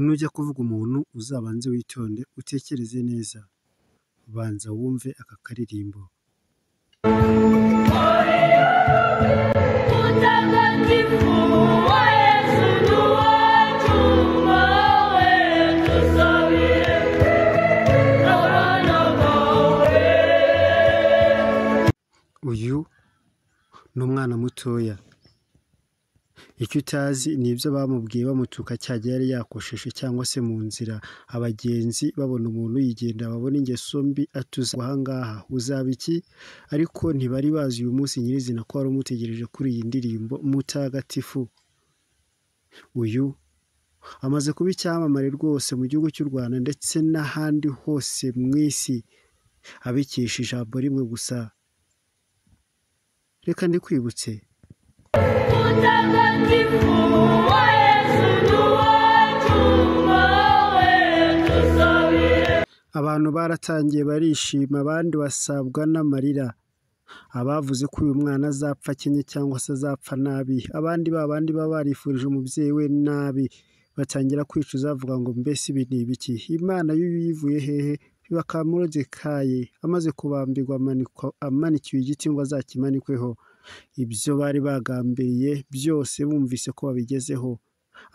nujya kuvuga umuntu uzabanze witonde utekereze neza, banza wumve aka karirimbo. Uyu ni umwana mutoya, icyo utazi ni ibyo bamubwiye bamutuka cyagiye yari yakosheje, cyangwa se mu nzira abagenzi babona umuntu yigenda babona ingeso mbi atuza ahangaha uzaba iki, ariko ntibari bazi uyu munsi nyirizina ko wari umutegereje kuri iyi ndirimbo mutagatifu. Uyu amaze kuba icyamamare rwose mu gihugu cy'u Rwanda ndetse n'ahandi hose mu isi, abikesha ijambo rimwe gusa. Reka ndikwibutse, abantu baratangiye barishima, abandi basabwa n'amarira. Abavuze ko uyu mwana azapfa akenye cyangwa se azapfa nabi, abandi babandi baba barifurije umubyeyi we nabi, batangira kwicuza bavuga ngo mbese ibi ni ibiki? Imana y'uyu yivuye hehe? Bakamurodekaye amaze kubambirwa amanikiwe igiti ngo azakimanikweho. Ibyo bari bagambiriye byose bumvise ko babigezeho.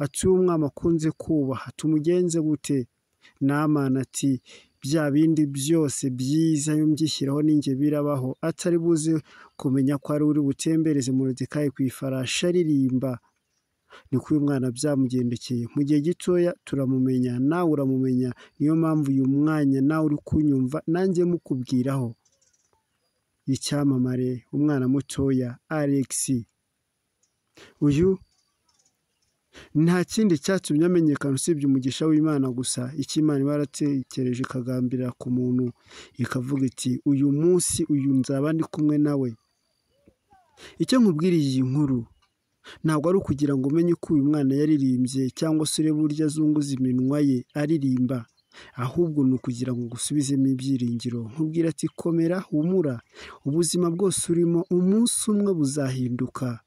Ati uwo mwami akunze kubaha tumugenze gute? Namana ati bya bindi byose byiza iyo mbyishyiraho ninjye birabaho, atari buze kumenya ko ari uri butembereze Moridekayi ku ifarashi aririmba. Niko uyu mwana byamugendekeye. Mu gihe gitoya turamumenya, nawe uramumenya. Niyo mpamvu uyu mwanya nawe uri kunyumva nanjye mukubwiraho. Icyamamare, umwana mutoya Alex. Uyu nta kindi cyatumye amenyekana usibye umugisha w'Imana gusa. Icyo Imana iba yaratekereje ikagambirira ku muntu, ikavuga iti uyu munsi uyu nzaba ndi kumwe nawe. Icyo nkubwiriye iyi nkuru ntabwo ari ukugira ngo umenye ko uyu mwana yaririmbye cyangwa se urebe uburyo azunguza iminwa ye aririmba, ahubwo ni ukugira ngo gusubizemo ibyiringiro. Nkubwira ati komera, humura, ubuzima bwose urimo umunsi umwe buzahinduka.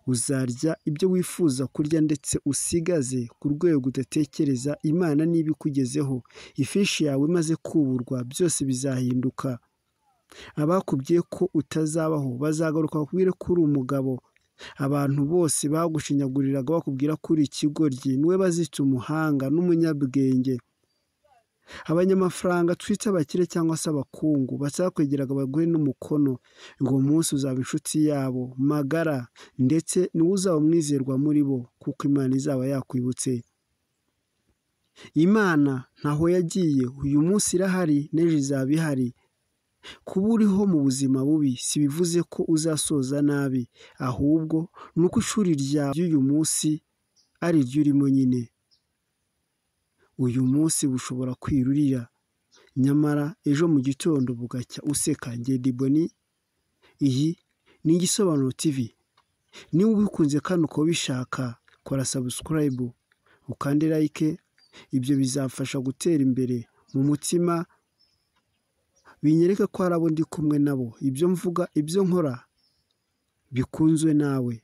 Uzarya ibyo wifuza kurya ndetse usigaze ku rwego udatekereza. Imana niba ikugezeho, ifishi yawe imaze kuburwa, byose bizahinduka. Abakubwiye ko utazabaho bazagaruka bakubwire ko uri umugabo. Abantu bose bagushinyaguriraga bakubwira ko uri ikigoryi, niwe bazita umuhanga n'umunyabwenge. Abanyamafaranga twita abakire cyangwa se abakungu bazakwegeraga baguhe n'umukono, ngo munsi uzaba inshuti yabo magara, ndetse niwe uzaba umwizerwa muri bo, kuko Imana izaba yakwibutse. Imana ntaho yagiye, uyu munsi irahari n'ejo izaba ihari. Kuba uriho mu buzima bubi si bivuze ko uzasoza nabi, ahubwo ni uko ishuri ryawe ry'uyu munsi ari ryo urimo nyine. Uyu munsi bushobora kwirurira, nyamara ejo mu gitondo bugacya useka. Ngedi Boni, iyi ni Igisobanuro TV. Niba ubikunze kandi ukaba ubishaka, kora subscribe ukande like. Ibyo bizafasha gutera imbere mu mutima, binyereka ko hari abo ndi kumwe nabo, ibyo mvuga ibyo nkora bikunzwe nawe.